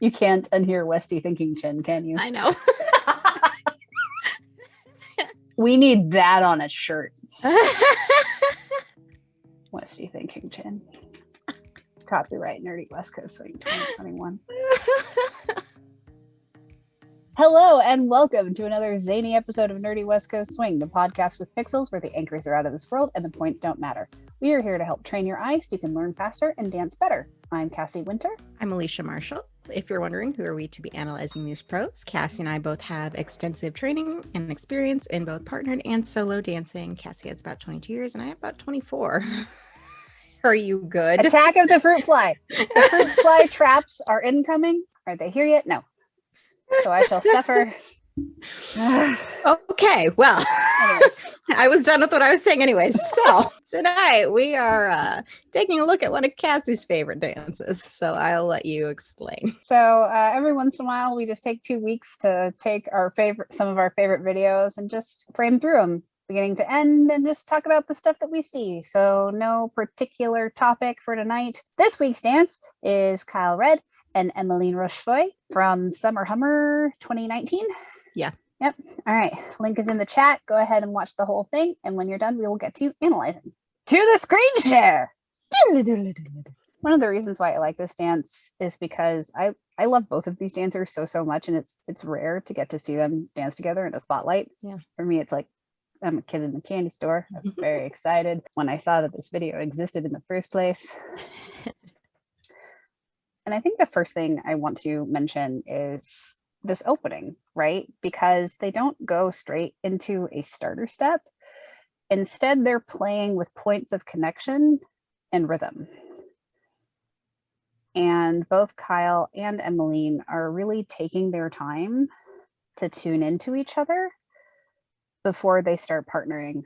You can't unhear Westy thinking chin, can you? I know. We need that on a shirt. Westy thinking chin. Copyright Nerdy West Coast Swing 2021. Hello and welcome to another zany episode of Nerdy West Coast Swing, the podcast with pixels where the anchors are out of this world and the points don't matter. We are here to help train your eyes so you can learn faster and dance better. I'm Cassie Winter. I'm Alicia Marshall. If you're wondering who are we to be analyzing these pros, Cassie and I both have extensive training and experience in both partnered and solo dancing. Cassie has about 22 years and I have about 24. Are you good? Attack of the fruit fly. The fruit fly traps are incoming. Are they here yet? No. So I shall suffer. Okay, well, I was done with what I was saying anyways. So tonight we are taking a look at one of Cassie's favorite dances. So I'll let you explain. So every once in a while, we just take 2 weeks to take some of our favorite videos and just frame through them beginning to end and just talk about the stuff that we see. So no particular topic for tonight. This week's dance is Kyle Red and Emeline Rochefeuille from Summer Hummer 2019. Yeah. Yep. All right. Link is in the chat. Go ahead and watch the whole thing. And when you're done, we will get to analyzing. To the screen share. One of the reasons why I like this dance is because I love both of these dancers so much. And it's rare to get to see them dance together in a spotlight. Yeah. For me, it's like I'm a kid in the candy store. I was very excited when I saw that this video existed in the first place. And I think the first thing I want to mention is this opening, right? Because they don't go straight into a starter step. Instead, they're playing with points of connection and rhythm. And both Kyle and Emeline are really taking their time to tune into each other before they start partnering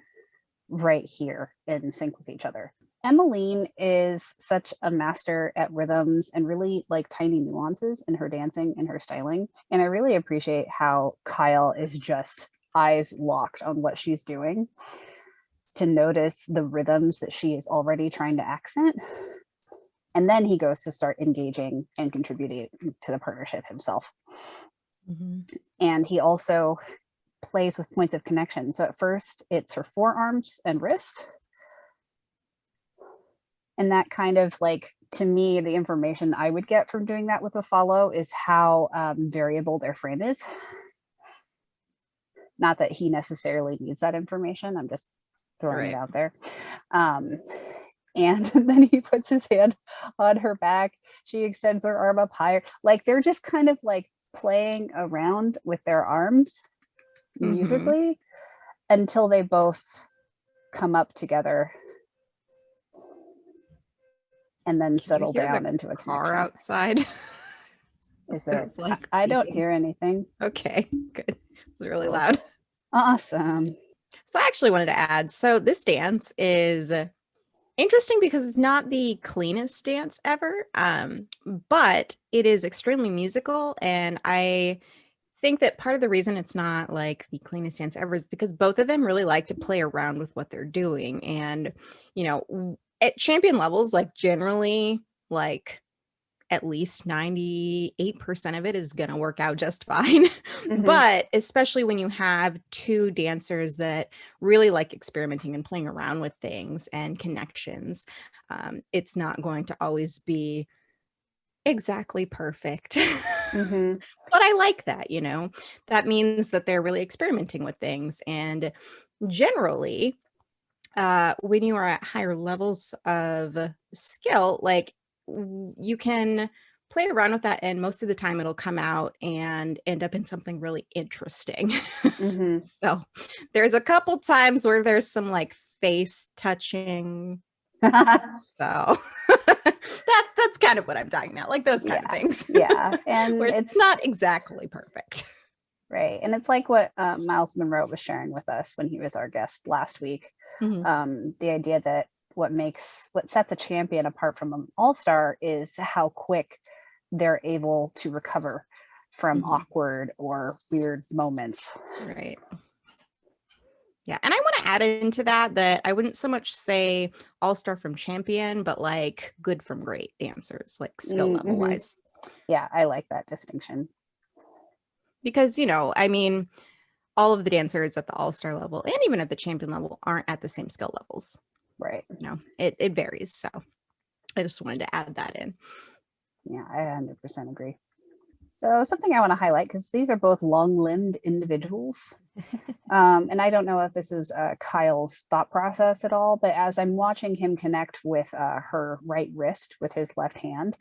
right here in sync with each other. Emeline is such a master at rhythms and really like tiny nuances in her dancing and her styling. And I really appreciate how Kyle is just eyes locked on what she's doing to notice the rhythms that she is already trying to accent. And then he goes to start engaging and contributing to the partnership himself. Mm-hmm. And he also plays with points of connection. So at first it's her forearms and wrist. And that kind of like, to me, the information I would get from doing that with a follow is how variable their frame is. Not that he necessarily needs that information. I'm just throwing it out there. And then he puts his hand on her back. She extends her arm up higher. Like they're just kind of like playing around with their arms musically until they both come up together. And then settle down into a car connection. Outside. Is there? Like I don't hear anything. Okay, good. It's really loud. Awesome. So I actually wanted to add, so this dance is interesting because it's not the cleanest dance ever, but it is extremely musical. And I think that part of the reason it's not like the cleanest dance ever is because both of them really like to play around with what they're doing. And, you know, at champion levels, like generally, like at least 98% of it is going to work out just fine. Mm-hmm. But especially when you have two dancers that really like experimenting and playing around with things and connections, it's not going to always be exactly perfect. Mm-hmm. But I like that, you know, that means that they're really experimenting with things. And generally, when you are at higher levels of skill, like you can play around with that, and most of the time it'll come out and end up in something really interesting. Mm-hmm. So there's a couple times where there's some like face touching. So that's kind of what I'm talking about, like those kind of things. Yeah, and where it's not exactly perfect. Right. And it's like what Miles Monroe was sharing with us when he was our guest last week. Mm-hmm. The idea that what sets a champion apart from an all-star is how quick they're able to recover from awkward or weird moments. Right. Yeah. And I want to add into that I wouldn't so much say all-star from champion, but like good from great dancers, like skill level Mm-hmm. wise. Yeah, I like that distinction. Because, I mean, all of the dancers at the all-star level and even at the champion level aren't at the same skill levels. Right. It varies. So I just wanted to add that in. Yeah, I 100% agree. So something I want to highlight, because these are both long-limbed individuals. And I don't know if this is Kyle's thought process at all, but as I'm watching him connect with her right wrist with his left hand,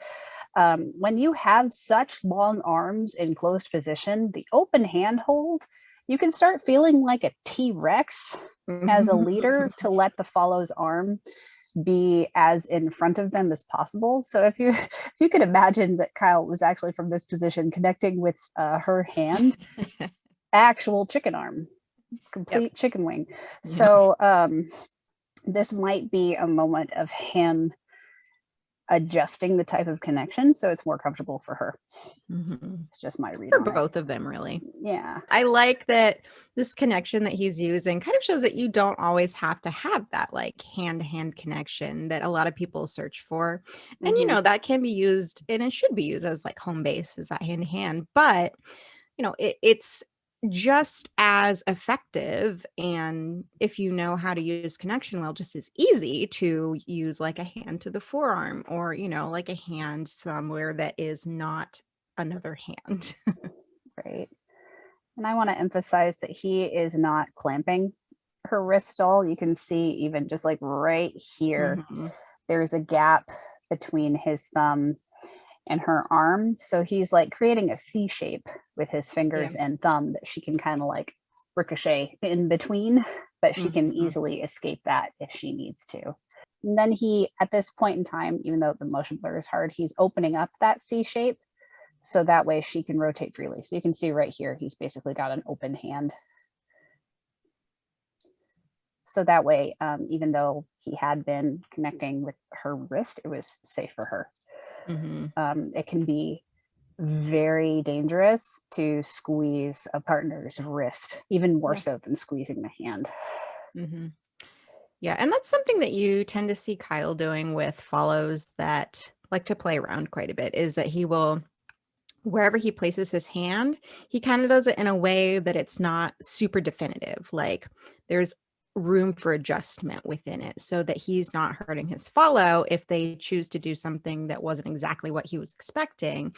when you have such long arms in closed position, the open hand hold, you can start feeling like a T-Rex as a leader to let the follow's arm be as in front of them as possible. So if you could imagine that Kyle was actually from this position connecting with her hand, actual chicken arm, complete chicken wing. So this might be a moment of him adjusting the type of connection so it's more comfortable for her. It's just my read for on both of them, really. Yeah, I like that this connection that he's using kind of shows that you don't always have to have that like hand-to-hand connection that a lot of people search for. And that can be used, and it should be used as like home base, as that hand-to-hand, but it's just as effective, and if you know how to use connection well, just as easy to use like a hand to the forearm, or like a hand somewhere that is not another hand. right. And I want to emphasize that he is not clamping her wrist at all. You can see even just like right here, there's a gap between his thumb and her arm. So he's like creating a C shape with his fingers and thumb that she can kind of like ricochet in between, but she can easily escape that if she needs to. And then he, at this point in time, even though the motion blur is hard, he's opening up that C shape. So that way she can rotate freely. So you can see right here, he's basically got an open hand. So that way, even though he had been connecting with her wrist, it was safe for her. It can be very dangerous to squeeze a partner's wrist, even more so than squeezing the hand. Yeah, and that's something that you tend to see Kyle doing with follows that like to play around quite a bit, is that he will, wherever he places his hand, he kind of does it in a way that it's not super definitive. Like there's room for adjustment within it so that he's not hurting his follow if they choose to do something that wasn't exactly what he was expecting.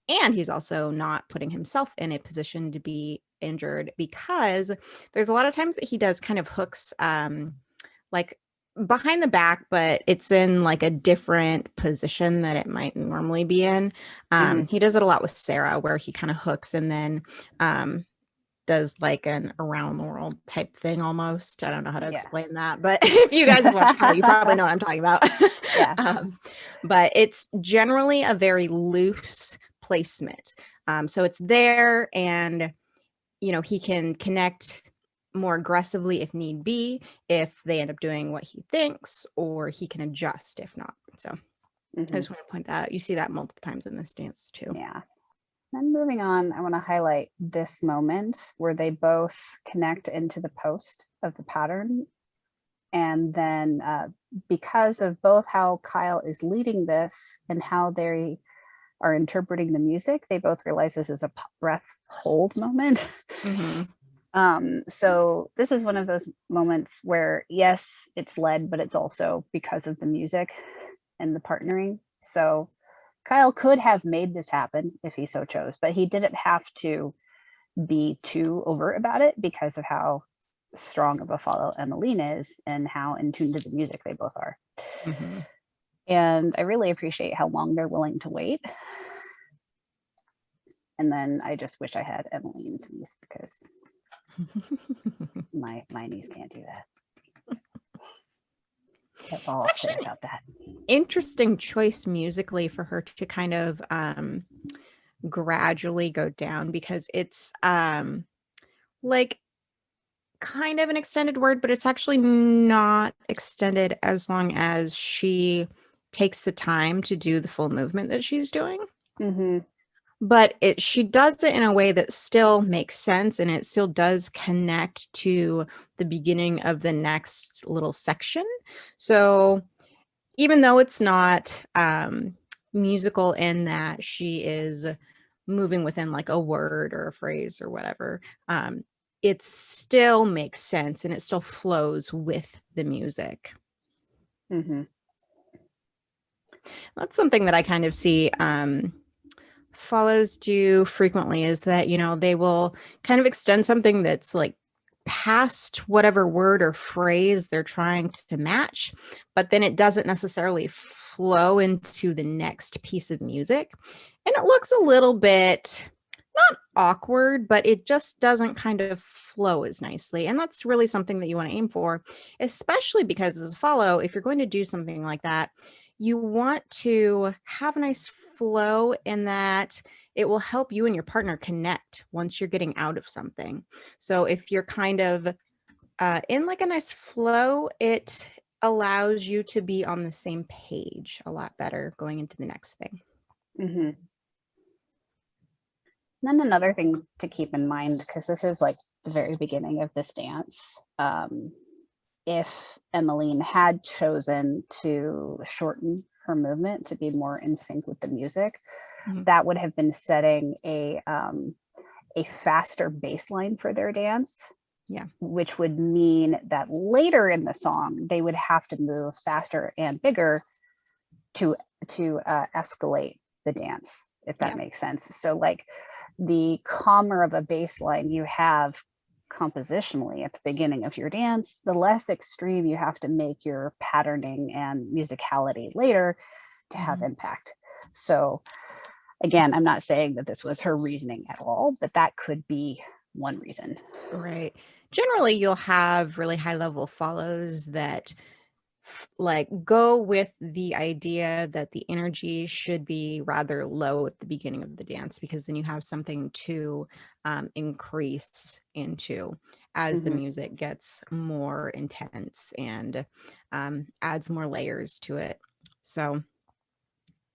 And he's also not putting himself in a position to be injured, because there's a lot of times that he does kind of hooks like behind the back, but it's in like a different position that it might normally be in. He does it a lot with Sarah, where he kind of hooks and then does like an around the world type thing almost. I don't know how to explain that, but if you guys have watched Kyle, you probably know what I'm talking about. But it's generally a very loose placement. So it's there, and he can connect more aggressively if need be, if they end up doing what he thinks, or he can adjust if not. So I just want to point that out. You see that multiple times in this dance too. Yeah. Then moving on, I want to highlight this moment where they both connect into the post of the pattern. And then because of both how Kyle is leading this and how they are interpreting the music, they both realize this is a breath hold moment. So this is one of those moments where, yes, it's led, but it's also because of the music and the partnering. So Kyle could have made this happen if he so chose, but he didn't have to be too overt about it because of how strong of a follow Emeline is and how in tune to the music they both are. And I really appreciate how long they're willing to wait. And then I just wish I had Emeline's niece, because my niece can't do that. That's all I'll say about that. Interesting choice musically for her to kind of gradually go down, because it's like kind of an extended word, but it's actually not extended as long as she takes the time to do the full movement that she's doing. but she does it in a way that still makes sense, and it still does connect to the beginning of the next little section. So even though it's not musical in that she is moving within like a word or a phrase or whatever, it still makes sense and it still flows with the music. Mm-hmm. That's something that I kind of see follows do frequently, is that, you know, they will kind of extend something that's like past whatever word or phrase they're trying to match, but then it doesn't necessarily flow into the next piece of music. And it looks a little bit not awkward, but it just doesn't kind of flow as nicely. And that's really something that you want to aim for, especially because as a follow, if you're going to do something like that, you want to have a nice flow in that it will help you and your partner connect once you're getting out of something. So if you're kind of in like a nice flow, it allows you to be on the same page a lot better going into the next thing. Mm-hmm. Then another thing to keep in mind, because this is like the very beginning of this dance, if Emeline had chosen to shorten her movement to be more in sync with the music, that would have been setting a faster baseline for their dance. Yeah. Which would mean that later in the song, they would have to move faster and bigger to escalate the dance, if that makes sense. So like the calmer of a baseline you have compositionally at the beginning of your dance, the less extreme you have to make your patterning and musicality later to have impact. So again, I'm not saying that this was her reasoning at all, but that could be one reason. Right. Generally, you'll have really high level follows that like go with the idea that the energy should be rather low at the beginning of the dance, because then you have something to increase into as the music gets more intense and adds more layers to it. So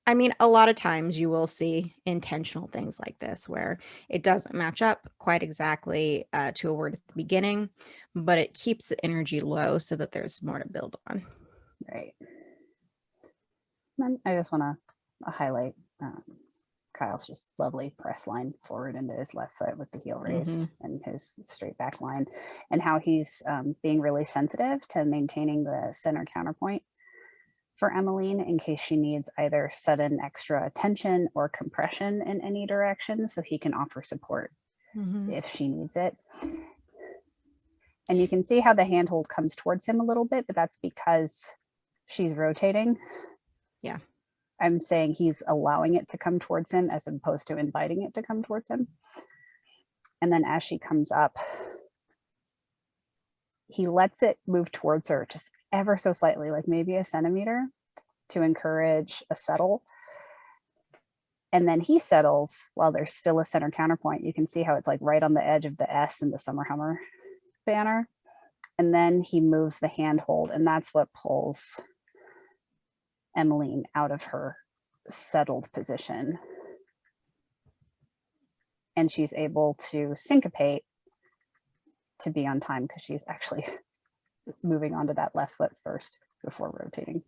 I mean, a lot of times you will see intentional things like this where it doesn't match up quite exactly to a word at the beginning, but it keeps the energy low so that there's more to build on. Right. Then I just want to highlight Kyle's just lovely press line forward into his left foot with the heel raised and his straight back line, and how he's being really sensitive to maintaining the center counterpoint for Emeline in case she needs either sudden extra attention or compression in any direction, so he can offer support if she needs it. And you can see how the handhold comes towards him a little bit, but that's because she's rotating. Yeah. I'm saying he's allowing it to come towards him as opposed to inviting it to come towards him. And then as she comes up, he lets it move towards her just ever so slightly, like maybe a centimeter, to encourage a settle. And then he settles while there's still a center counterpoint. You can see how it's like right on the edge of the S in the Summer Hummer banner. And then he moves the handhold, and that's what pulls Emeline out of her settled position. And she's able to syncopate to be on time because she's actually moving onto that left foot first before rotating.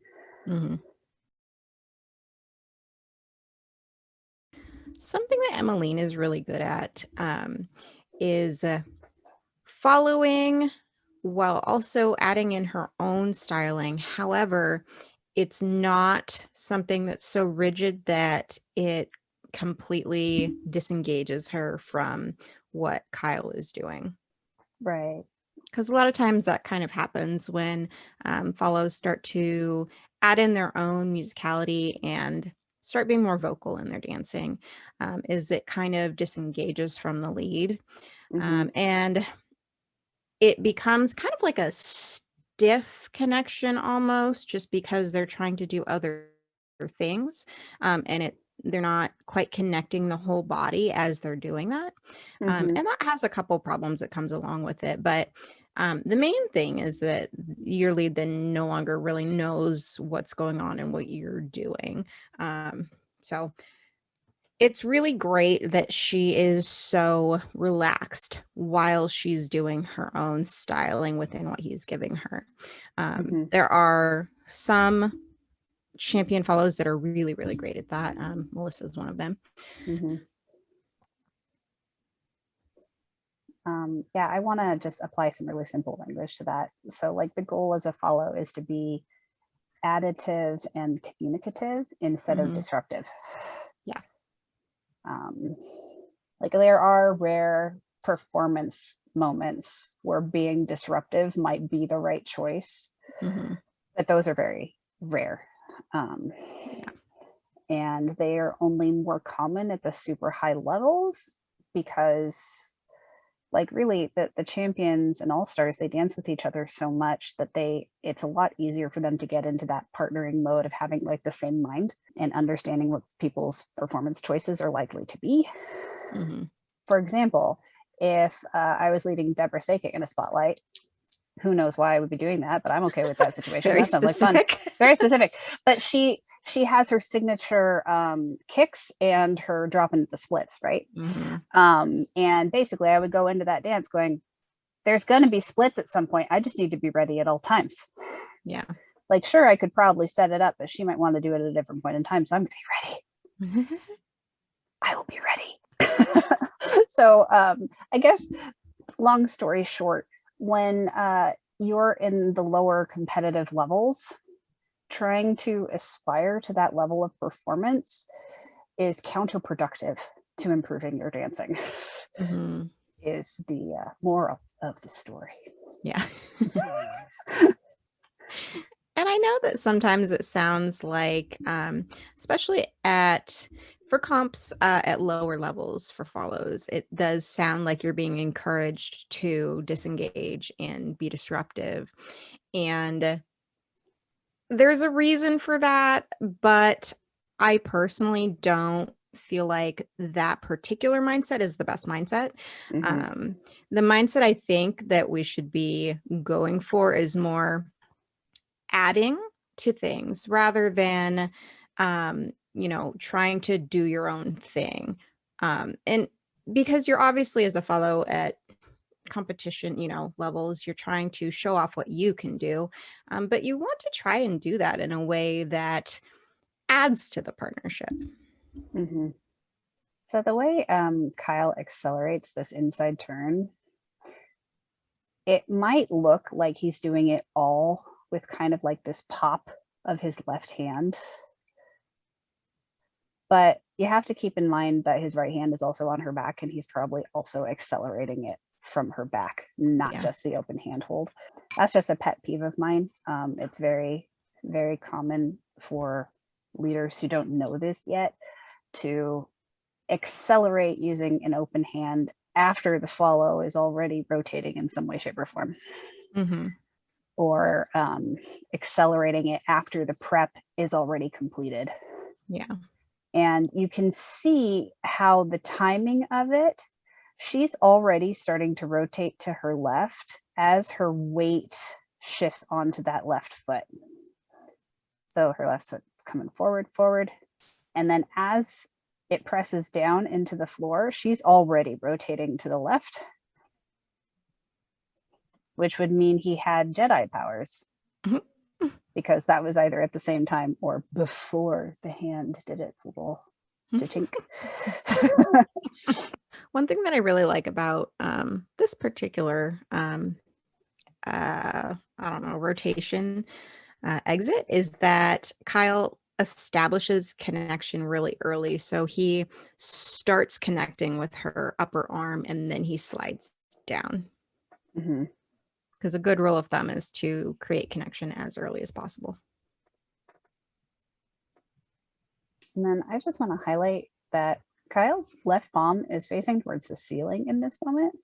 Something that Emeline is really good at is following while also adding in her own styling. However, it's not something that's so rigid that it completely disengages her from what Kyle is doing. Right. Because a lot of times that kind of happens when follows start to add in their own musicality and start being more vocal in their dancing, is it kind of disengages from the lead. And it becomes kind of like a stiff connection almost, just because they're trying to do other things, and they're not quite connecting the whole body as they're doing that. And that has a couple problems that comes along with it, but the main thing is that your lead then no longer really knows what's going on and what you're doing. So It's really great that she is so relaxed while she's doing her own styling within what he's giving her. There are some champion follows that are really, really great at that. Melissa's one of them. Yeah, I want to just apply some really simple language to that. So like the goal as a follow is to be additive and communicative instead of disruptive. Yeah. Like there are rare performance moments where being disruptive might be the right choice, but those are very rare. And they are only more common at the super high levels because like really the champions and all-stars, they dance with each other so much that it's a lot easier for them to get into that partnering mode of having like the same mind and understanding what people's performance choices are likely to be. For example, if I was leading Deborah Sakic in a spotlight, who knows why I would be doing that, but I'm okay with that situation. Very that sounds specific. Like fun. Very specific. But she has her signature kicks and her drop into the splits, right? And basically I would go into that dance going, there's going to be splits at some point. I just need to be ready at all times. Yeah. Like, sure, I could probably set it up, but she might want to do it at a different point in time. So I'm going to be ready. I will be ready. So I guess long story short, when you're in the lower competitive levels, trying to aspire to that level of performance is counterproductive to improving your dancing. Is the moral of the story. Yeah. And I know that sometimes it sounds like, especially for comps at lower levels for follows, it does sound like you're being encouraged to disengage and be disruptive. And there's a reason for that, but I personally don't feel like that particular mindset is the best mindset. The mindset I think that we should be going for is more adding to things rather than trying to do your own thing, and because you're obviously, as a follow at competition levels, you're trying to show off what you can do, but you want to try and do that in a way that adds to the partnership. So the way Kyle accelerates this inside turn, it might look like he's doing it all with kind of like this pop of his left hand. But you have to keep in mind that his right hand is also on her back, and he's probably also accelerating it from her back, not just the open hand hold. That's just a pet peeve of mine. It's very, very common for leaders who don't know this yet to accelerate using an open hand after the follow is already rotating in some way, shape, or form. Or accelerating it after the prep is already completed. And you can see how the timing of it, she's already starting to rotate to her left as her weight shifts onto that left foot. So her left foot coming forward. And then as it presses down into the floor, she's already rotating to the left, which would mean he had Jedi powers. Because that was either at the same time or before the hand did its little chink. One thing that I really like about this particular rotation exit is that Kyle establishes connection really early. So he starts connecting with her upper arm and then he slides down. Because a good rule of thumb is to create connection as early as possible. And then I just want to highlight that Kyle's left palm is facing towards the ceiling in this moment,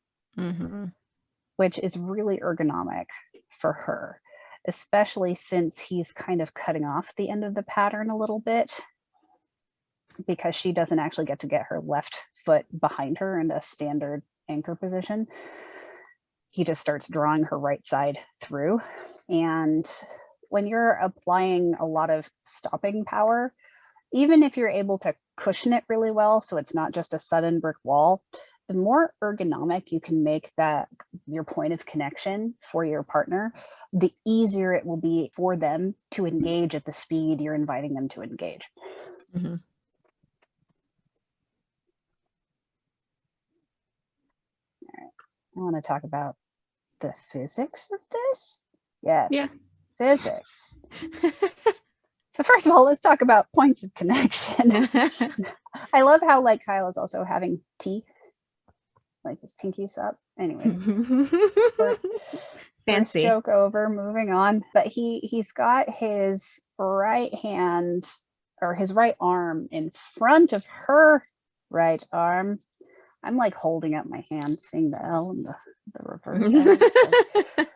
which is really ergonomic for her, especially since he's kind of cutting off the end of the pattern a little bit, because she doesn't actually get to get her left foot behind her in a standard anchor position. He just starts drawing her right side through. And when you're applying a lot of stopping power, even if you're able to cushion it really well, so it's not just a sudden brick wall, the more ergonomic you can make that your point of connection for your partner, the easier it will be for them to engage at the speed you're inviting them to engage. Mm-hmm. All right. I want to talk about the physics of this. Yes. Yeah. Physics. So first of all, let's talk about points of connection. I love how like Kyle is also having tea, like his pinkies up. Anyways, Fancy. first joke over, moving on. But he's got his right hand or his right arm in front of her right arm. I'm like holding up my hand, seeing the L and the reverse L.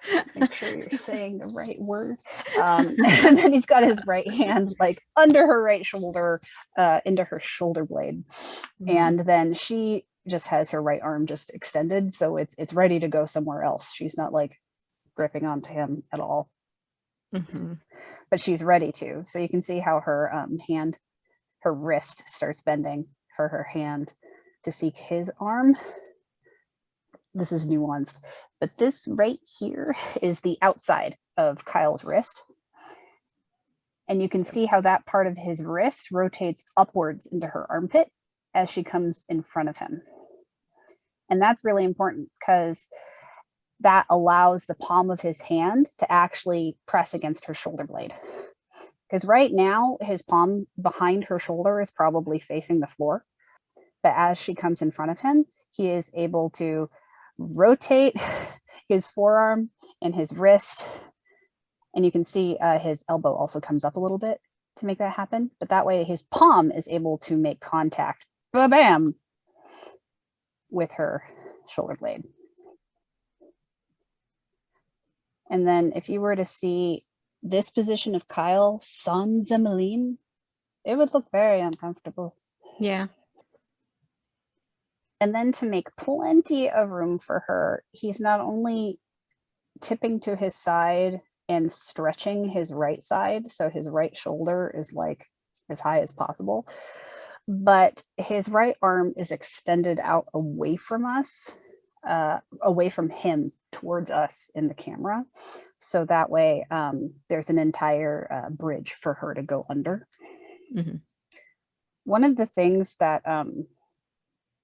So make sure you're saying the right word. And then he's got his right hand like under her right shoulder, into her shoulder blade. Mm-hmm. And then she just has her right arm just extended, so it's ready to go somewhere else. She's not like gripping onto him at all. Mm-hmm. But she's ready to. So you can see how her hand, her wrist starts bending for her hand to seek his arm. This is nuanced, but this right here is the outside of Kyle's wrist. And you can see how that part of his wrist rotates upwards into her armpit as she comes in front of him. And that's really important because that allows the palm of his hand to actually press against her shoulder blade. Because right now, his palm behind her shoulder is probably facing the floor. But as she comes in front of him, he is able to rotate his forearm and his wrist. And you can see his elbow also comes up a little bit to make that happen. But that way his palm is able to make contact, ba-bam, with her shoulder blade. And then if you were to see this position of Kyle sans Emeline, it would look very uncomfortable. Yeah. And then to make plenty of room for her, he's not only tipping to his side and stretching his right side, so his right shoulder is like as high as possible, but his right arm is extended out away from us, away from him towards us in the camera. So that way there's an entire bridge for her to go under. Mm-hmm. One of the things that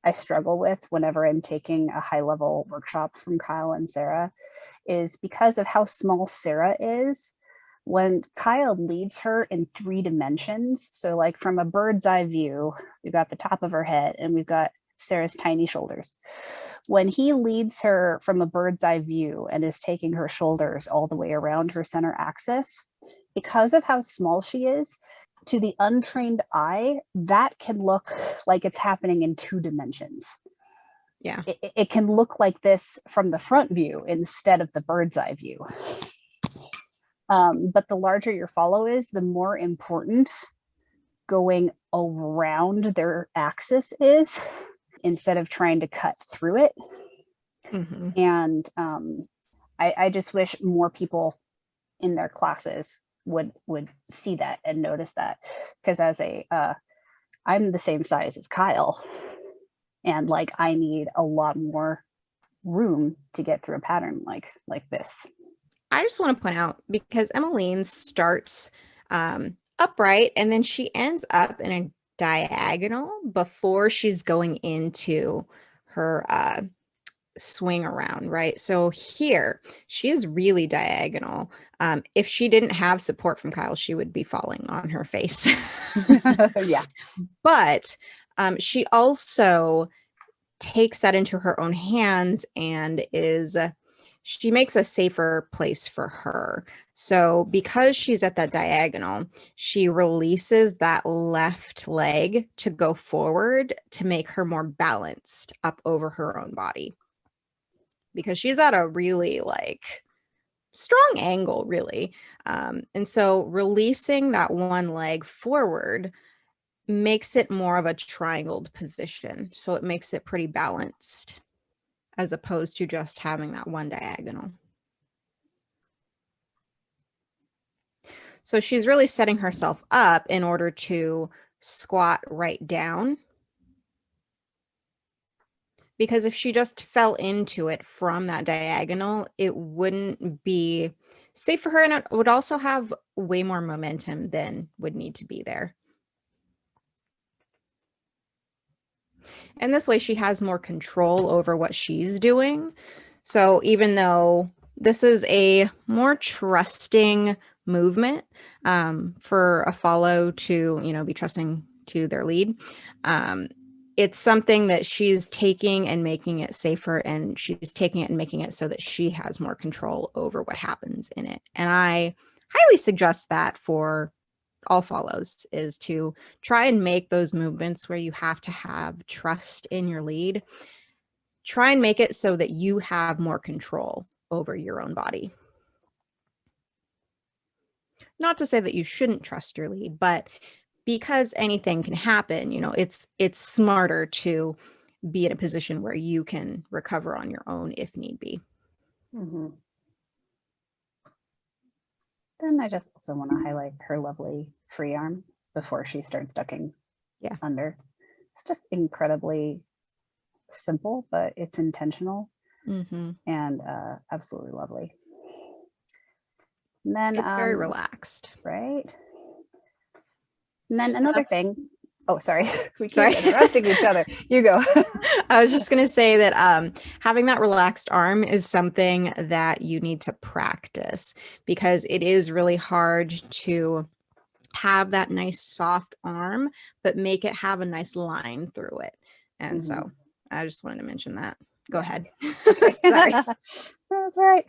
I struggle with whenever I'm taking a high level workshop from Kyle and Sarah is because of how small Sarah is. When Kyle leads her in 3 dimensions, so like from a bird's eye view, we've got the top of her head and we've got Sarah's tiny shoulders. When he leads her from a bird's eye view and is taking her shoulders all the way around her center axis, because of how small she is, to the untrained eye, that can look like it's happening in 2 dimensions. Yeah. It can look like this from the front view instead of the bird's eye view. But the larger your follow is, the more important going around their axis is instead of trying to cut through it. Mm-hmm. And I just wish more people in their classes would see that and notice that, because as I'm the same size as Kyle, and like I need a lot more room to get through a pattern like this. I just want to point out, because Emeline starts upright and then she ends up in a diagonal before she's going into her swing around, right? So here she is really diagonal. If she didn't have support from Kyle, she would be falling on her face. Yeah. But she also takes that into her own hands and she makes a safer place for her. So because she's at that diagonal, she releases that left leg to go forward to make her more balanced up over her own body, because she's at a really like strong angle, really. And so releasing that one leg forward makes it more of a triangled position. So it makes it pretty balanced, as opposed to just having that one diagonal. So she's really setting herself up in order to squat right down. Because if she just fell into it from that diagonal, it wouldn't be safe for her, and it would also have way more momentum than would need to be there. And this way she has more control over what she's doing. So even though this is a more trusting movement for a follow to, be trusting to their lead, it's something that she's taking and making it safer, and she's taking it and making it so that she has more control over what happens in it. And I highly suggest that for all follows, is to try and make those movements where you have to have trust in your lead. Try and make it so that you have more control over your own body. Not to say that you shouldn't trust your lead, but because anything can happen, it's smarter to be in a position where you can recover on your own if need be. Mm-hmm. Then I just also want to highlight her lovely free arm before she starts ducking under. It's just incredibly simple, but it's intentional and absolutely lovely. And then it's very relaxed. Right. And then another thing. Oh, sorry. We keep interrupting each other. You go. I was just going to say that having that relaxed arm is something that you need to practice, because it is really hard to have that nice soft arm, but make it have a nice line through it. And so I just wanted to mention that. Go ahead. Okay. Sorry. That's right.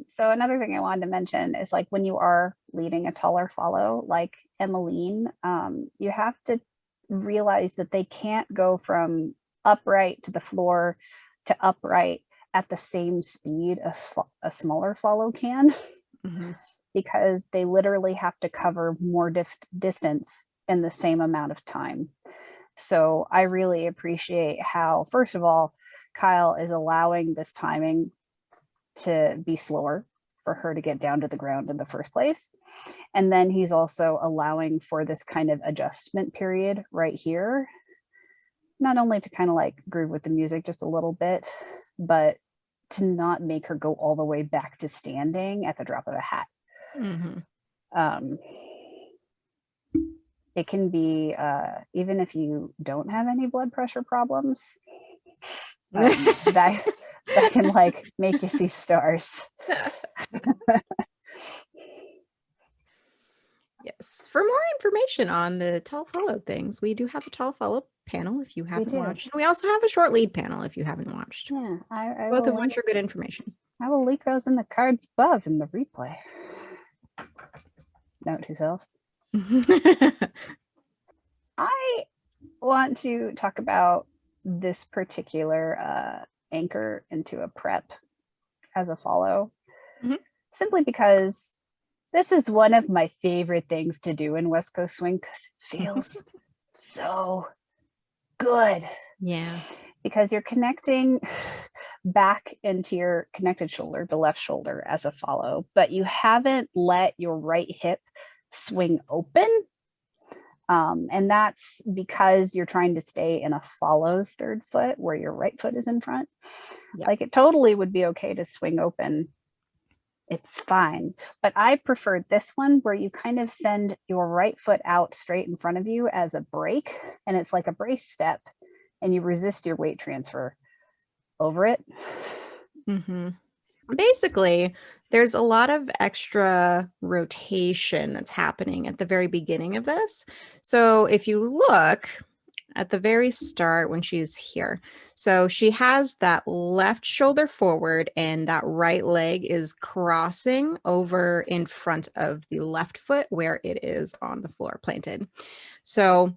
So another thing I wanted to mention is, like, when you are leading a taller follow, like Emeline, you have to realize that they can't go from upright to the floor to upright at the same speed as a smaller follow can, because they literally have to cover more distance in the same amount of time. So I really appreciate how, first of all, Kyle is allowing this timing to be slower for her to get down to the ground in the first place. And then he's also allowing for this kind of adjustment period right here, not only to kind of like groove with the music just a little bit, but to not make her go all the way back to standing at the drop of a hat. It can be, even if you don't have any blood pressure problems, that can like make you see stars. Yes. For more information on the tall follow things, we do have a tall follow panel if you haven't watched. And we also have a short lead panel if you haven't watched. Yeah, both of which are good information. I will link those in the cards above in the replay. Note to self. I want to talk about this particular anchor into a prep as a follow, simply because this is one of my favorite things to do in West Coast Swing, because it feels so good. Yeah. Because you're connecting back into your connected shoulder, the left shoulder, as a follow, but you haven't let your right hip swing open. And that's because you're trying to stay in a follow's third foot where your right foot is in front. Yep. Like, it totally would be okay to swing open. It's fine. But I prefer this one where you kind of send your right foot out straight in front of you as a break. And it's like a brace step, and you resist your weight transfer over it. Basically, there's a lot of extra rotation that's happening at the very beginning of this. So if you look at the very start when she's here, so she has that left shoulder forward and that right leg is crossing over in front of the left foot where it is on the floor planted. So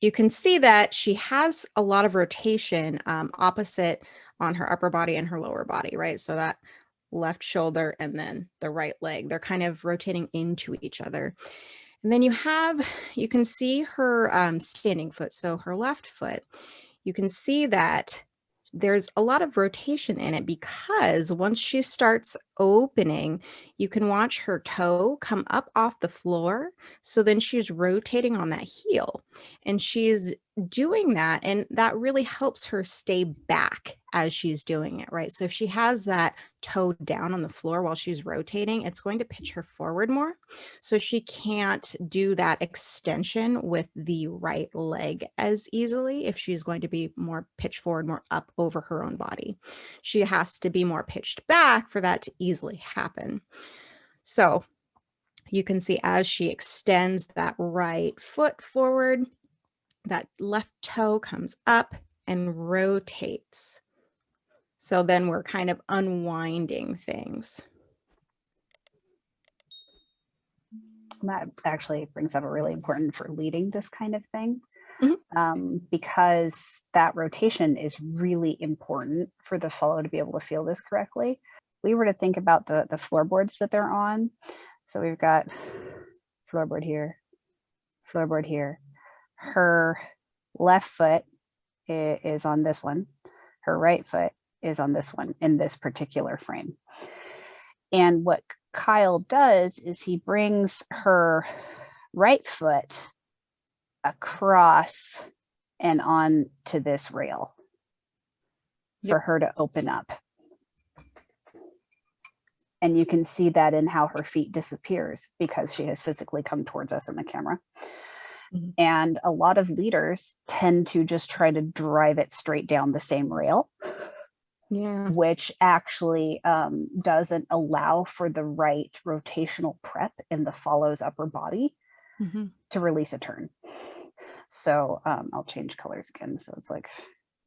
you can see that she has a lot of rotation opposite on her upper body and her lower body, right? So that left shoulder and then the right leg, they're kind of rotating into each other. And then you can see her standing foot. So her left foot, you can see that there's a lot of rotation in it because once she starts opening, you can watch her toe come up off the floor. So then she's rotating on that heel and she's doing that. And that really helps her stay back as she's doing it, right? So if she has that toe down on the floor while she's rotating, it's going to pitch her forward more. So she can't do that extension with the right leg as easily if she's going to be more pitched forward, more up over her own body. She has to be more pitched back for that to easily happen. So you can see as she extends that right foot forward, that left toe comes up and rotates. So then we're kind of unwinding things. That actually brings up a really important for leading this kind of thing, because that rotation is really important for the follow to be able to feel this correctly. We were to think about the floorboards that they're on. So we've got floorboard here, floorboard here. Her left foot is on this one. Her right foot is on this one in this particular frame. And what Kyle does is he brings her right foot across and on to this rail for her to open up. And you can see that in how her feet disappears because she has physically come towards us in the camera. And a lot of leaders tend to just try to drive it straight down the same rail, which actually doesn't allow for the right rotational prep in the follow's upper body to release a turn. So I'll change colors again so it's like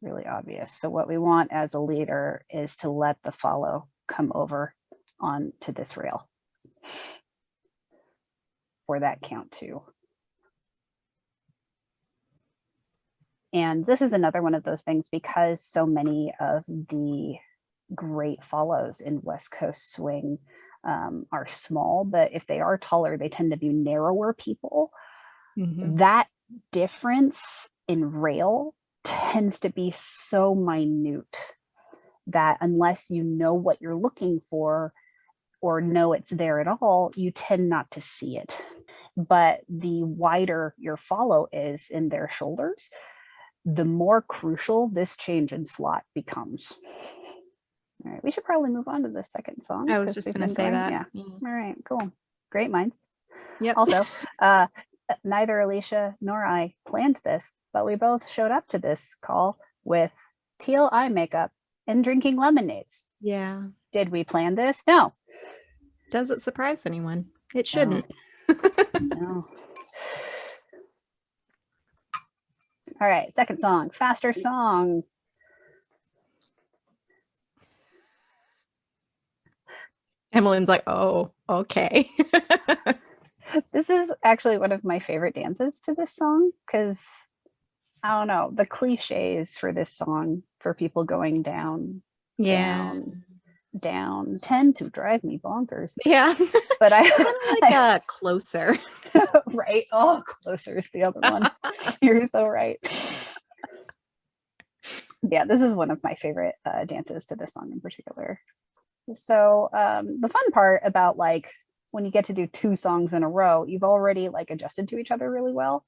really obvious. So what we want as a leader is to let the follow come over onto this rail for that count 2. And this is another one of those things because so many of the great follows in West Coast swing are small, but if they are taller, they tend to be narrower people. That difference in rail tends to be so minute that unless you know what you're looking for or know it's there at all, you tend not to see it. But the wider your follow is in their shoulders, the more crucial this change in slot becomes. All right, we should probably move on to the second song. I was just going to say that. Yeah. All right, cool. Great minds. Yep. Also, neither Alicia nor I planned this, but we both showed up to this call with teal eye makeup and drinking lemonades. Yeah. Did we plan this? No. Does it surprise anyone? It shouldn't. No. All right, second song, faster song. Emeline's like, oh, okay. This is actually one of my favorite dances to this song because, I don't know, the cliches for this song for people going down, down tend to drive me bonkers. Yeah. But I like closer. Right. Oh, closer is the other one. You're so right. Yeah, this is one of my favorite dances to this song in particular. So the fun part about like when you get to do 2 songs in a row, you've already like adjusted to each other really well.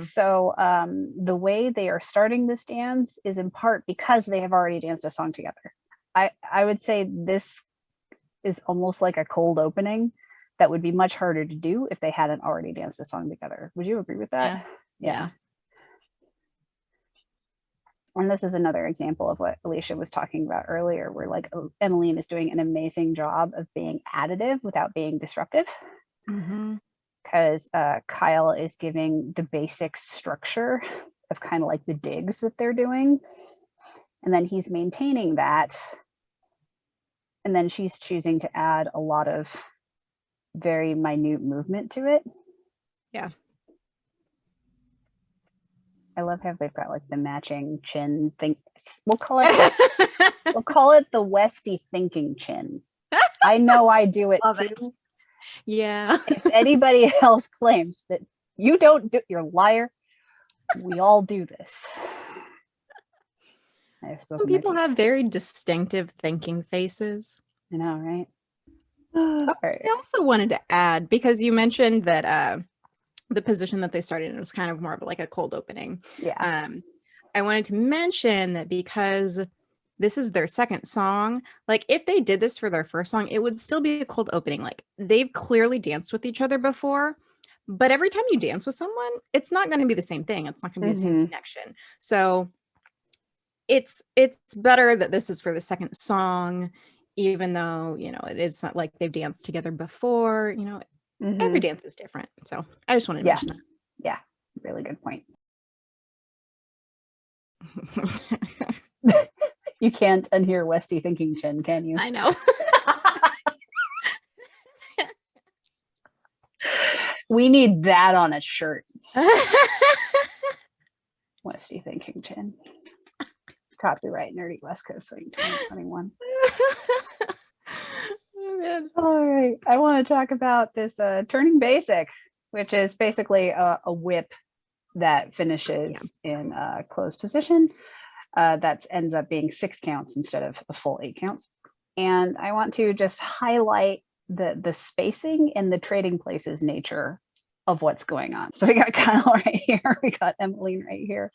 So the way they are starting this dance is in part because they have already danced a song together. I would say this is almost like a cold opening that would be much harder to do if they hadn't already danced a song together. Would you agree with that? Yeah. And this is another example of what Alicia was talking about earlier, where like Emeline is doing an amazing job of being additive without being disruptive. Because Kyle is giving the basic structure of kind of like the digs that they're doing. And then he's maintaining that. And then she's choosing to add a lot of very minute movement to it. Yeah. I love how they've got like the matching chin thing. We'll call it the Westy thinking chin. I know I do it Love too. it. Yeah. If anybody else claims that you don't do, you're a liar. We all do this. I have Some spoken my people piece. have very distinctive thinking faces. I know, right? Oh, All right. I also wanted to add, because you mentioned that the position that they started in was kind of more of like a cold opening. Yeah. I wanted to mention that because this is their second song, like if they did this for their first song, it would still be a cold opening. Like they've clearly danced with each other before, but every time you dance with someone, it's not going to be the same thing. It's not going to be the same connection. So it's better that this is for the second song, even though, you know, it is not like they've danced together before, you know, every dance is different. So I just wanted to mention that. Yeah. Really good point. You can't unhear Westy thinking chin, can you? I know. We need that on a shirt. Westy thinking chin. Copyright Nerdy West Coast Swing 2021. Oh, man. All right. I want to talk about this turning basic, which is basically a whip that finishes in a closed position. That ends up being 6 counts instead of a full 8 counts. And I want to just highlight the spacing and the trading places nature of what's going on. So we got Kyle right here. We got Emeline right here.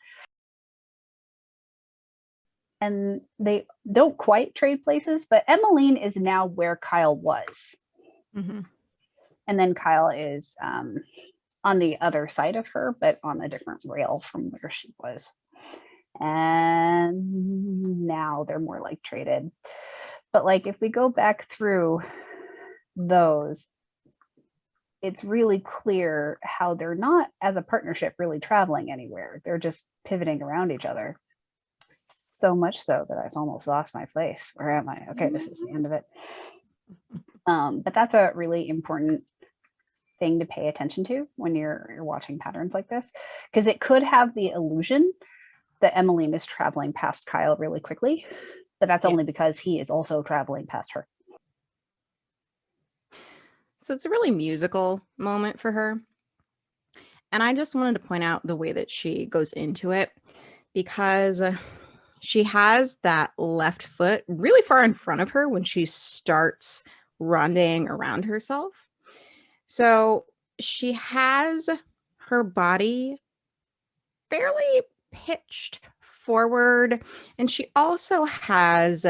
And they don't quite trade places, but Emeline is now where Kyle was. And then Kyle is on the other side of her, but on a different rail from where she was. And now they're more like traded. But like if we go back through those, it's really clear how they're not as a partnership really traveling anywhere. They're just pivoting around each other. So much so that I've almost lost my place. Where am I? Okay, this is the end of it. But that's a really important thing to pay attention to when you're watching patterns like this, because it could have the illusion that Emeline is traveling past Kyle really quickly, but that's only because he is also traveling past her. So it's a really musical moment for her. And I just wanted to point out the way that she goes into it, because she has that left foot really far in front of her when she starts ronding around herself. So she has her body fairly pitched forward, and she also has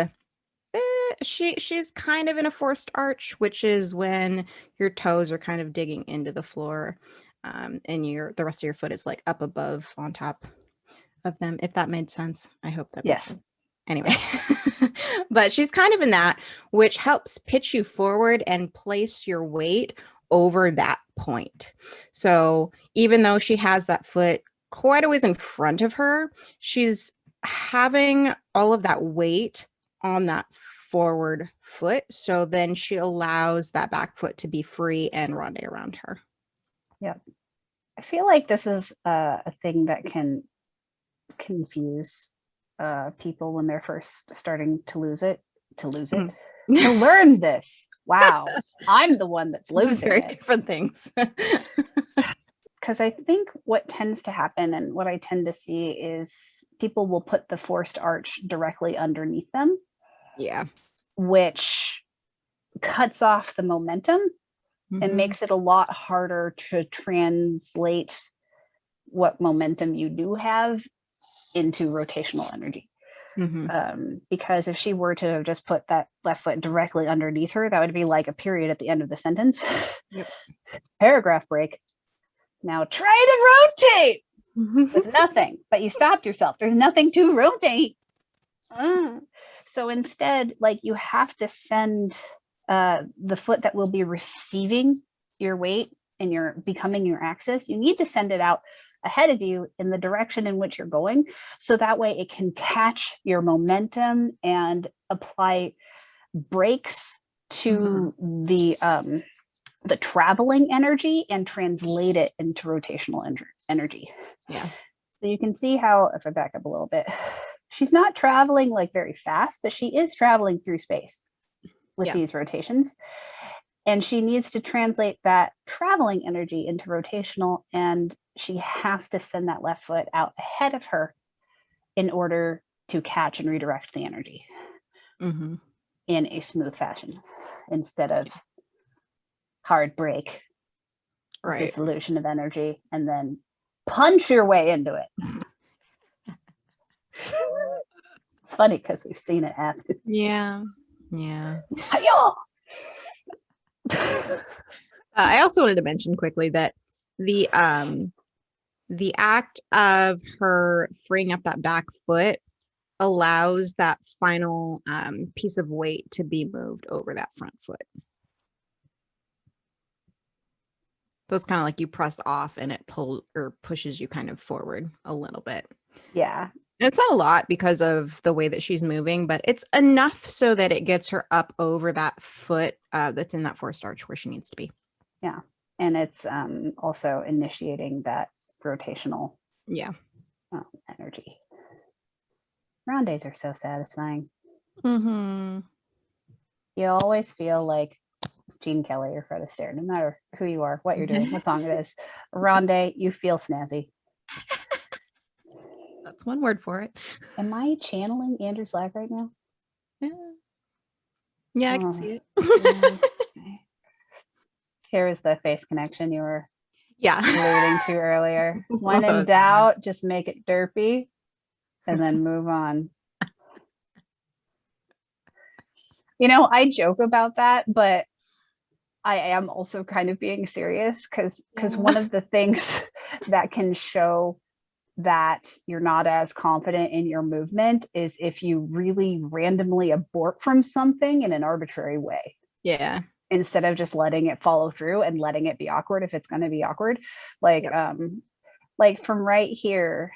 she's kind of in a forced arch, which is when your toes are kind of digging into the floor, and the rest of your foot is like up above on top of them, if that made sense. I hope that made sense. Anyway, but she's kind of in that, which helps pitch you forward and place your weight over that point. So even though she has that foot quite a ways in front of her, she's having all of that weight on that forward foot. So then she allows that back foot to be free and ronde around her. Yeah. I feel like this is a thing that can confuse people when they're first starting to learn this. Wow. I'm the one that's losing very it. Different things. Because I think what tends to happen and what I tend to see is people will put the forced arch directly underneath them. Yeah. Which cuts off the momentum and makes it a lot harder to translate what momentum you do have into rotational energy. Because if she were to have just put that left foot directly underneath her, that would be like a period at the end of the sentence. Paragraph break. Now try to rotate with nothing, but you stopped yourself. There's nothing to rotate. So instead, like, you have to send the foot that will be receiving your weight and you're becoming your axis, you need to send it out ahead of you in the direction in which you're going. So that way it can catch your momentum and apply brakes to the traveling energy and translate it into rotational energy. Yeah. So you can see how, if I back up a little bit, she's not traveling like very fast, but she is traveling through space with these rotations. And she needs to translate that traveling energy into rotational, and she has to send that left foot out ahead of her in order to catch and redirect the energy Mm-hmm. in a smooth fashion instead of hard break, Right. dissolution of energy, and then punch your way into it. It's funny because we've seen it happen. Yeah. I also wanted to mention quickly that the act of her freeing up that back foot allows that final piece of weight to be moved over that front foot. So it's kind of like you press off and it pushes you kind of forward a little bit. Yeah. And it's not a lot because of the way that she's moving, but it's enough so that it gets her up over that foot that's in that forced arch where she needs to be. Yeah. And it's also initiating that rotational energy. Rondes are so satisfying. Mm-hmm. You always feel like Gene Kelly or Fred Astaire, no matter who you are, what you're doing, what song it is. Ronde, you feel snazzy. That's one word for it. Am I channeling Andrew Slack right now? Yeah, I can see it. Okay. Here is the face connection you were alluding to earlier. When in doubt, just make it derpy and then move on. You know, I joke about that, but I am also kind of being serious because one of the things that can show that you're not as confident in your movement is if you really randomly abort from something in an arbitrary way. Yeah. Instead of just letting it follow through and letting it be awkward if it's going to be awkward. Like from right here,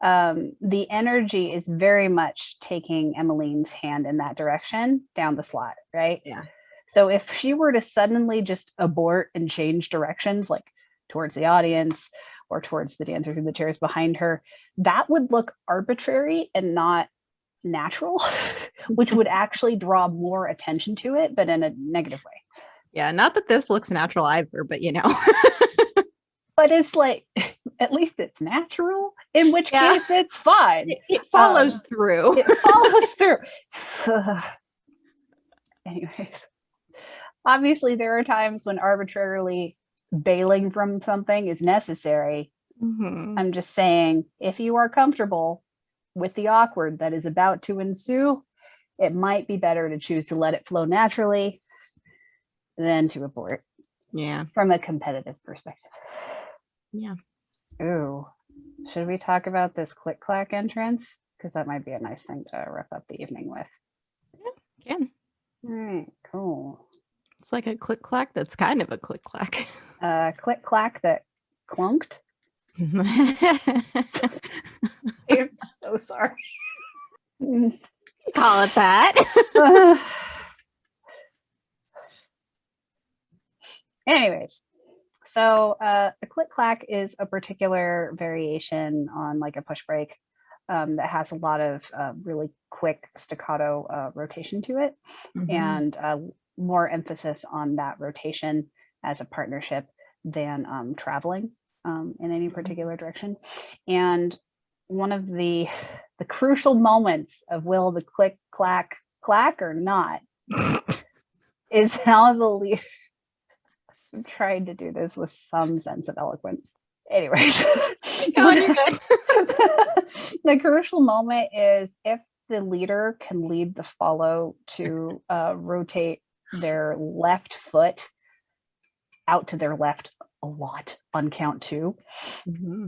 the energy is very much taking Emeline's hand in that direction down the slot, right? Yeah. So if she were to suddenly just abort and change directions, like towards the audience or towards the dancers in the chairs behind her, that would look arbitrary and not natural, which would actually draw more attention to it, but in a negative way. Yeah, not that this looks natural either, but you know. But it's like, at least it's natural, in which case it's fine. It follows through. It follows through. So, anyways, obviously there are times when arbitrarily bailing from something is necessary. Mm-hmm. I'm just saying, if you are comfortable with the awkward that is about to ensue, it might be better to choose to let it flow naturally than to abort. Yeah. From a competitive perspective. Yeah. Ooh. Should we talk about this click-clack entrance? Because that might be a nice thing to wrap up the evening with. Yeah, can. All right, cool. It's like a click-clack that's kind of a click-clack. Click-clack that clunked. I'm so sorry. Call it that. Anyways, so a click-clack is a particular variation on like a push break that has a lot of really quick staccato rotation to it, and more emphasis on that rotation as a partnership than traveling in any particular direction. And one of the crucial moments of will the click clack clack or not is how the leader I'm trying to do this with some sense of eloquence. Anyways, you're good. The crucial moment is if the leader can lead the follow to rotate their left foot out to their left a lot on count 2. Mm-hmm.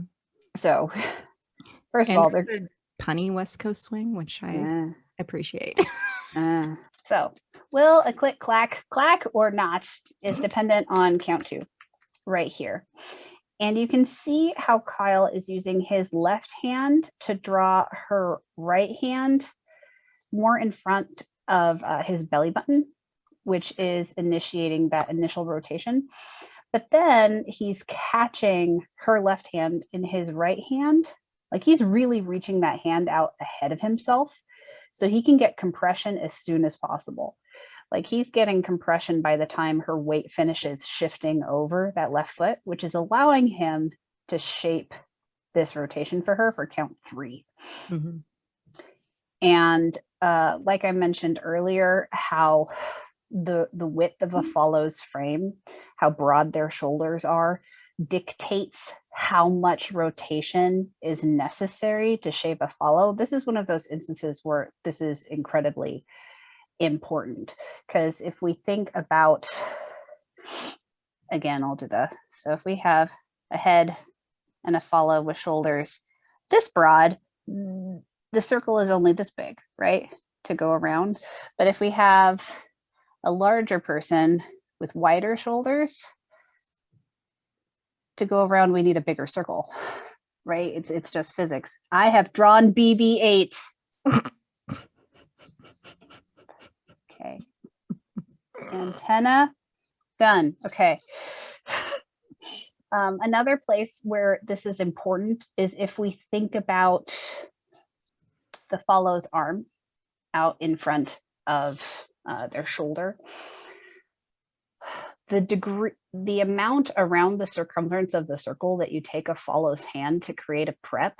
So first of all, there's a punny West Coast swing, which I appreciate. So will a click clack clack or not is dependent on count 2 right here. And you can see how Kyle is using his left hand to draw her right hand more in front of his belly button, which is initiating that initial rotation. But then he's catching her left hand in his right hand. Like he's really reaching that hand out ahead of himself so he can get compression as soon as possible. Like he's getting compression by the time her weight finishes shifting over that left foot, which is allowing him to shape this rotation for her for count 3. Mm-hmm. And like I mentioned earlier, how the width of a follow's frame, how broad their shoulders are, dictates how much rotation is necessary to shape a follow. This is one of those instances where this is incredibly important, because if we think about, again, I'll do so if we have a head and a follow with shoulders this broad, the circle is only this big, right, to go around. But if we have a larger person with wider shoulders, to go around, we need a bigger circle, right? It's just physics. I have drawn BB-8. Okay. Antenna, done. Okay. Another place where this is important is if we think about the follow's arm out in front of their shoulder. The amount around the circumference of the circle that you take a follow's hand to create a prep,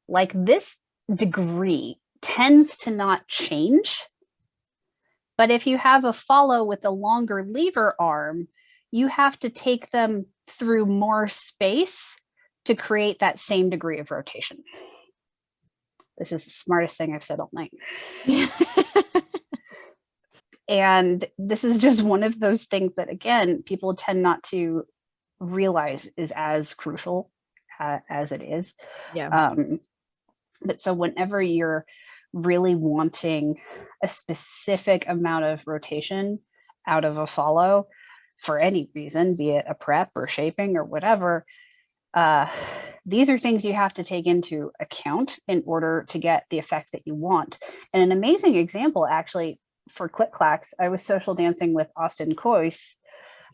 like this degree tends to not change. But if you have a follow with a longer lever arm, you have to take them through more space to create that same degree of rotation. This is the smartest thing I've said all night. And this is just one of those things that, again, people tend not to realize is as crucial as it is. Yeah. But so whenever you're really wanting a specific amount of rotation out of a follow for any reason, be it a prep or shaping or whatever, these are things you have to take into account in order to get the effect that you want. And an amazing example, actually, for click clacks, I was social dancing with Austin Coyce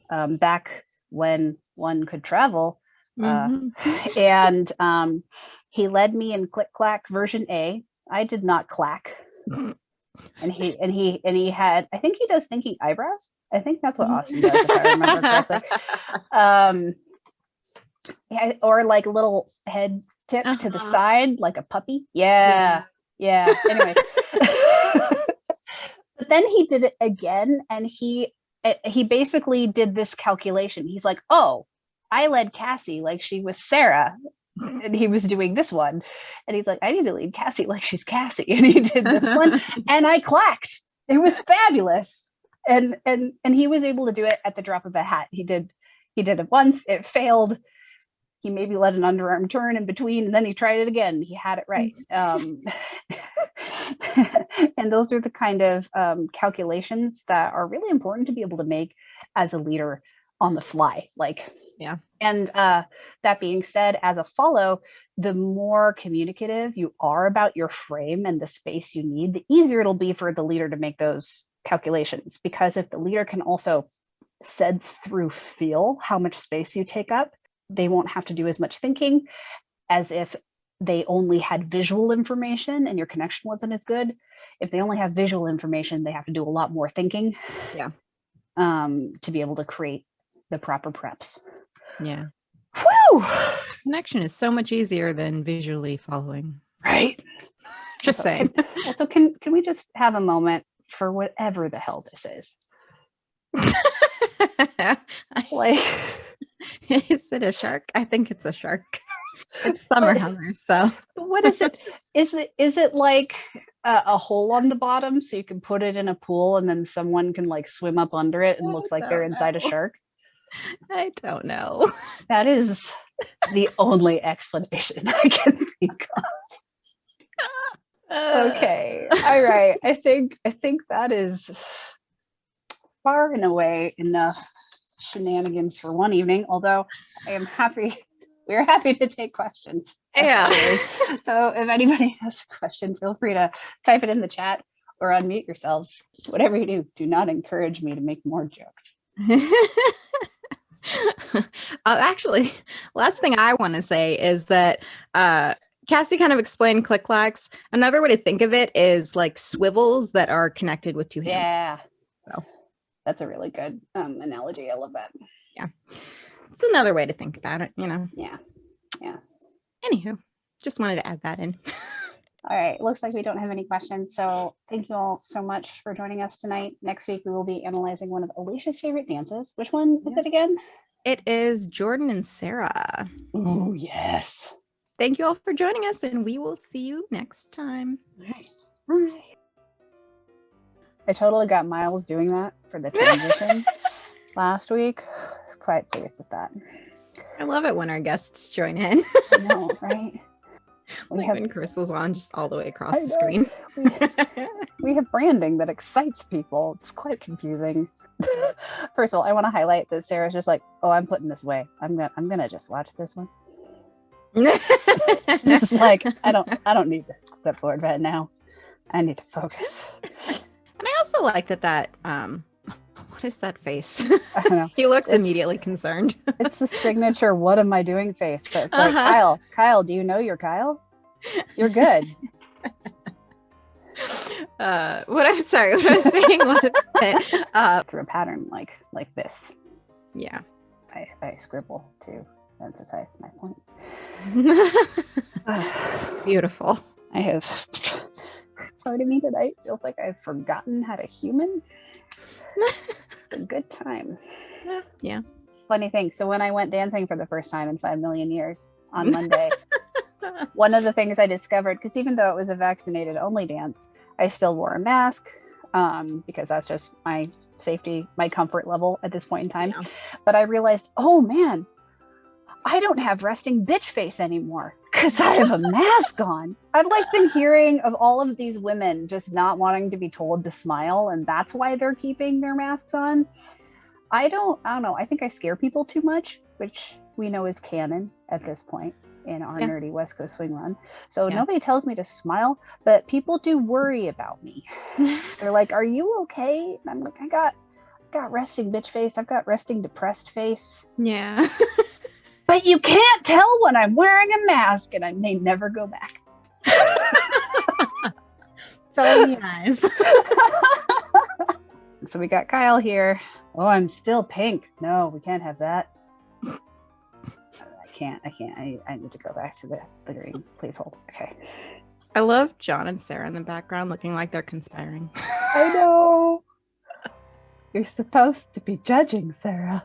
back when one could travel. And he led me in click clack version A. I did not clack. And he had, I think he does thinking eyebrows. I think that's what Austin does, if I remember correctly. Yeah, or like a little head tip to the side, like a puppy. Yeah. Anyway. But then he did it again, and he basically did this calculation. He's like, oh, I led Cassie like she was Sarah. And he was doing this one. And he's like, I need to lead Cassie like she's Cassie. And he did this one. And I clacked. It was fabulous. And he was able to do it at the drop of a hat. He did it once, it failed. He maybe let an underarm turn in between, and then he tried it again. He had it right. And those are the kind of calculations that are really important to be able to make as a leader on the fly. And that being said, as a follow, the more communicative you are about your frame and the space you need, the easier it'll be for the leader to make those calculations. Because if the leader can also sense through feel how much space you take up, they won't have to do as much thinking as if they only had visual information and your connection wasn't as good. If they only have visual information, they have to do a lot more thinking to be able to create the proper preps. Yeah. Whew! Connection is so much easier than visually following. Right. Just saying. Also, can we just have a moment for whatever the hell this is? Like, is it a shark? I think it's a shark. It's summer hammer. So what is it? Is it like a hole on the bottom so you can put it in a pool and then someone can like swim up under it and looks like they're inside a shark? I don't know. That is the only explanation I can think of. Okay. All right. I think that is far and away enough shenanigans for one evening, although we're happy to take questions. Yeah. So if anybody has a question, feel free to type it in the chat or unmute yourselves. Whatever you do not encourage me to make more jokes. Actually, last thing I want to say is that Cassie kind of explained click clacks. Another way to think of it is like swivels that are connected with two hands. Yeah. So that's a really good analogy. I love that. Yeah. It's another way to think about it, you know. Yeah. Anywho, just wanted to add that in. All right, looks like we don't have any questions. So thank you all so much for joining us tonight. Next week, we will be analyzing one of Alicia's favorite dances. Which one is it again? It is Jordan and Sarah. Oh, yes. Thank you all for joining us, and we will see you next time. All right. I totally got Miles doing that for the transition last week. I was quite pleased with that. I love it when our guests join in. I know, right? When Chris was on just all the way across the screen. We have branding that excites people. It's quite confusing. First of all, I want to highlight that Sarah's just like, oh, I'm putting this away. I'm gonna just watch this one. Just like, I don't need this clipboard right now. I need to focus. And I also like that what is that face? I don't know. He looks immediately concerned. It's the signature "what am I doing" face. But it's like, Kyle, do you know you're Kyle? You're good. What I was saying was that, through a pattern like this. Yeah. I scribble to emphasize my point. Beautiful. I have part of me tonight feels like I've forgotten how to human. It's a good time. Yeah. Funny thing. So when I went dancing for the first time in 5 million years on Monday, one of the things I discovered, because even though it was a vaccinated only dance, I still wore a mask because that's just my safety, my comfort level at this point in time. Yeah. But I realized, oh man, I don't have resting bitch face anymore because I have a mask on. I've been hearing of all of these women just not wanting to be told to smile, and that's why they're keeping their masks on. I don't know. I think I scare people too much, which we know is canon at this point in our nerdy West Coast swing run. So nobody tells me to smile, but people do worry about me. They're like, "Are you okay?" And I'm like, I got resting bitch face. I've got resting depressed face. Yeah. But you can't tell when I'm wearing a mask, and I may never go back. It's all in the eyes. So we got Kyle here. Oh, I'm still pink. No, we can't have that. I can't. I need to go back to the green. Please hold. Okay. I love John and Sarah in the background looking like they're conspiring. I know. You're supposed to be judging, Sarah.